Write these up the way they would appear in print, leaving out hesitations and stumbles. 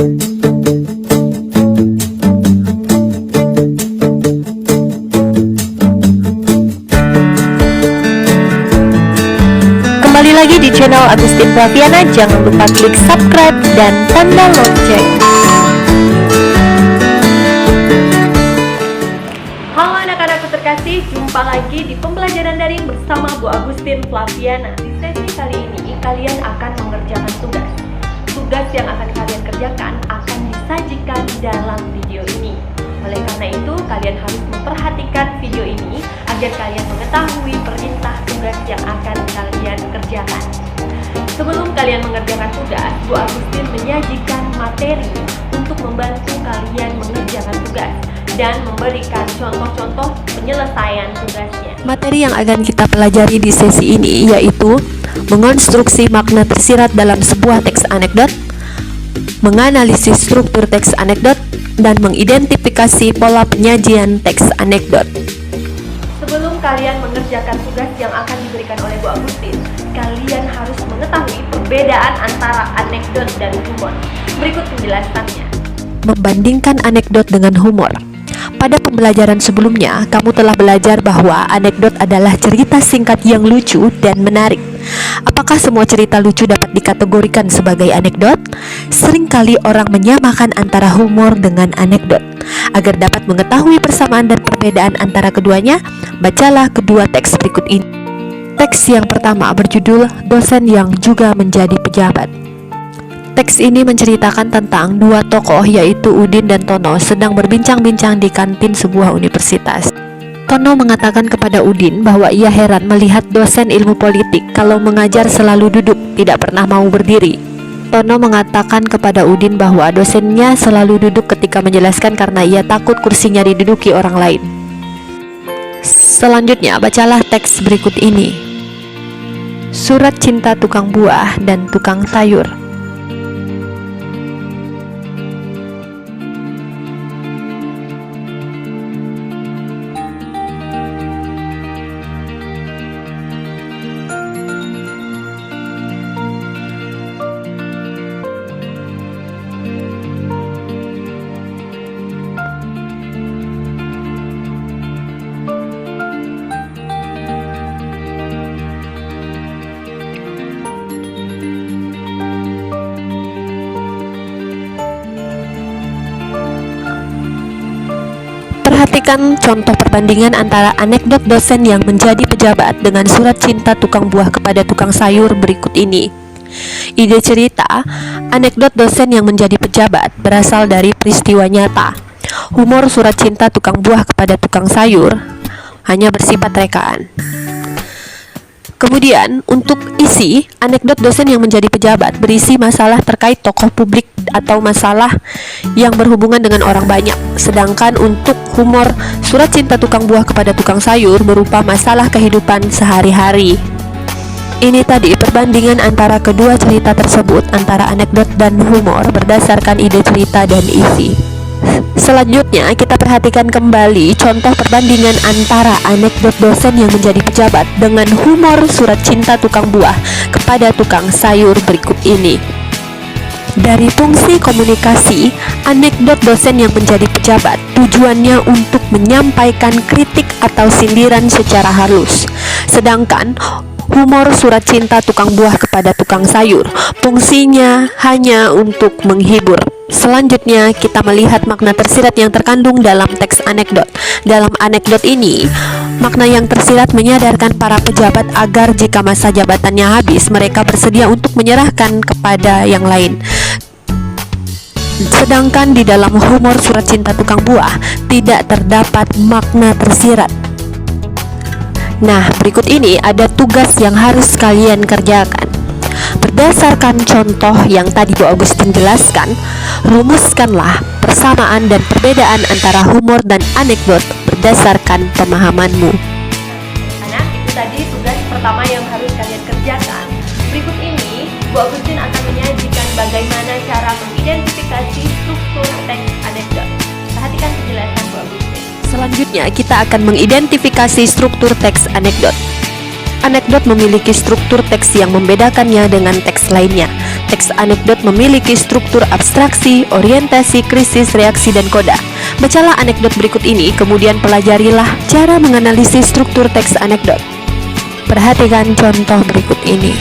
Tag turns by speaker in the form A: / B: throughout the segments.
A: Kembali lagi di channel Agustin Flaviana. Jangan lupa klik subscribe dan tanda lonceng. Halo anak-anakku terkasih, jumpa lagi di pembelajaran daring bersama Bu Agustin Flaviana. Di sesi kali ini kalian akan mengerjakan tugas. Tugas yang akan kalian kerjakan akan disajikan dalam video ini. Oleh karena itu, kalian harus memperhatikan video ini agar kalian mengetahui perintah tugas yang akan kalian kerjakan. Sebelum kalian mengerjakan tugas, Bu Agustin menyajikan materi untuk membantu kalian mengerjakan tugas dan memberikan contoh-contoh penyelesaian tugasnya. Materi yang akan kita pelajari di sesi ini yaitu mengonstruksi makna tersirat dalam sebuah teks anekdot, menganalisis struktur teks anekdot, dan mengidentifikasi pola penyajian teks anekdot. Sebelum kalian mengerjakan tugas yang akan diberikan oleh Bu Agustin, kalian harus mengetahui perbedaan antara anekdot dan humor. Berikut penjelasannya. Membandingkan anekdot dengan humor. Pada pembelajaran sebelumnya, kamu telah belajar bahwa anekdot adalah cerita singkat yang lucu dan menarik. Apakah semua cerita lucu dapat dikategorikan sebagai anekdot? Seringkali orang menyamakan antara humor dengan anekdot. Agar dapat mengetahui persamaan dan perbedaan antara keduanya, bacalah kedua teks berikut ini. Teks yang pertama berjudul Dosen yang juga menjadi pejabat. Teks ini menceritakan tentang dua tokoh yaitu Udin dan Tono sedang berbincang-bincang di kantin sebuah universitas. Tono mengatakan kepada Udin bahwa ia heran melihat dosen ilmu politik kalau mengajar selalu duduk, tidak pernah mau berdiri. Tono mengatakan kepada Udin bahwa dosennya selalu duduk ketika menjelaskan karena ia takut kursinya diduduki orang lain. Selanjutnya, bacalah teks berikut ini. Surat cinta tukang buah dan tukang sayur. Perhatikan contoh perbandingan antara anekdot dosen yang menjadi pejabat dengan surat cinta tukang buah kepada tukang sayur berikut ini. Ide cerita, anekdot dosen yang menjadi pejabat berasal dari peristiwa nyata. Humor surat cinta tukang buah kepada tukang sayur hanya bersifat rekaan. Kemudian, untuk isi, anekdot dosen yang menjadi pejabat berisi masalah terkait tokoh publik atau masalah yang berhubungan dengan orang banyak. Sedangkan untuk humor, surat cinta tukang buah kepada tukang sayur berupa masalah kehidupan sehari-hari. Ini tadi perbandingan antara kedua cerita tersebut antara anekdot dan humor berdasarkan ide cerita dan isi. Selanjutnya, kita perhatikan kembali contoh perbandingan antara anekdot dosen yang menjadi pejabat dengan humor surat cinta tukang buah kepada tukang sayur berikut ini. Dari fungsi komunikasi, anekdot dosen yang menjadi pejabat tujuannya untuk menyampaikan kritik atau sindiran secara halus. Sedangkan humor surat cinta tukang buah kepada tukang sayur fungsinya hanya untuk menghibur. Selanjutnya, kita melihat makna tersirat yang terkandung dalam teks anekdot. Dalam anekdot ini, makna yang tersirat menyadarkan para pejabat agar jika masa jabatannya habis, mereka bersedia untuk menyerahkan kepada yang lain. Sedangkan di dalam humor surat cinta tukang buah tidak terdapat makna tersirat. Nah, berikut ini ada tugas yang harus kalian kerjakan. Berdasarkan contoh yang tadi Bu Agustin jelaskan, rumuskanlah persamaan dan perbedaan antara humor dan anekdot berdasarkan pemahamanmu. Anak, itu tadi tugas pertama yang harus kalian kerjakan. Berikut ini, Bu Agustin akan menyajikan bagaimana cara mengidentifikasi struktur teks anekdot. Perhatikan penjelasan Bu Agustin. Selanjutnya, kita akan mengidentifikasi struktur teks anekdot. Anekdot memiliki struktur teks yang membedakannya dengan teks lainnya.
B: Teks anekdot memiliki struktur abstraksi, orientasi, krisis, reaksi, dan koda. Bacalah anekdot berikut ini, kemudian pelajarilah cara menganalisis struktur teks anekdot. Perhatikan contoh berikut ini.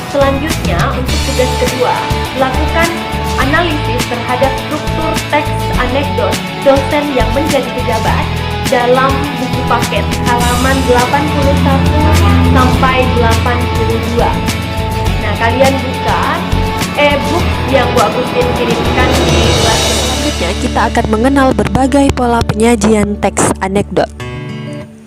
A: Selanjutnya, untuk tugas kedua, lakukan analisis terhadap struktur teks anekdot dosen yang menjadi pejabat dalam buku paket halaman 81 sampai 82. Nah, kalian buka e-book yang Bu Agustin kirimkan di kelas.
B: Selanjutnya, kita akan mengenal berbagai pola penyajian teks anekdot.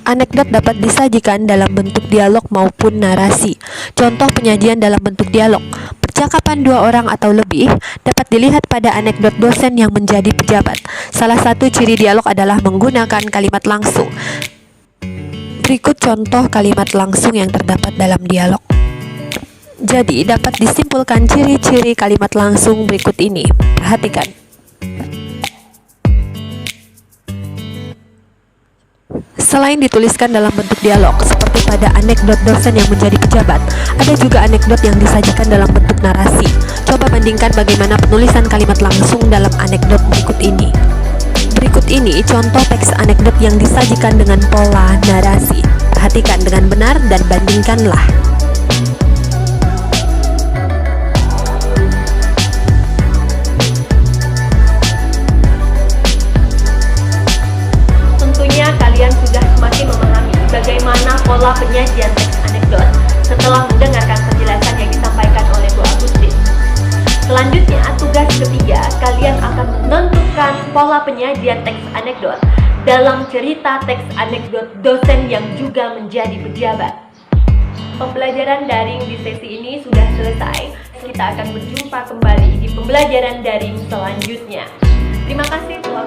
B: Anekdot dapat disajikan dalam bentuk dialog maupun narasi. Contoh penyajian dalam bentuk dialog. Percakapan dua orang atau lebih dapat dilihat pada anekdot dosen yang menjadi pejabat. Salah satu ciri dialog adalah menggunakan kalimat langsung. Berikut contoh kalimat langsung yang terdapat dalam dialog. Jadi, dapat disimpulkan ciri-ciri kalimat langsung berikut ini. Perhatikan. Selain dituliskan dalam bentuk dialog, seperti pada anekdot dosen yang menjadi pejabat, ada juga anekdot yang disajikan dalam bentuk narasi. Coba bandingkan bagaimana penulisan kalimat langsung dalam anekdot berikut ini. Berikut ini contoh teks anekdot yang disajikan dengan pola narasi. Perhatikan dengan benar dan bandingkanlah.
A: Kalian sudah semakin memahami bagaimana pola penyajian teks anekdot setelah mendengarkan penjelasan yang disampaikan oleh Bu Agustin. Selanjutnya, tugas ketiga, kalian akan menentukan pola penyajian teks anekdot dalam cerita teks anekdot dosen yang juga menjadi pejabat. Pembelajaran daring di sesi ini sudah selesai. Kita akan berjumpa kembali di pembelajaran daring selanjutnya. Terima kasih telah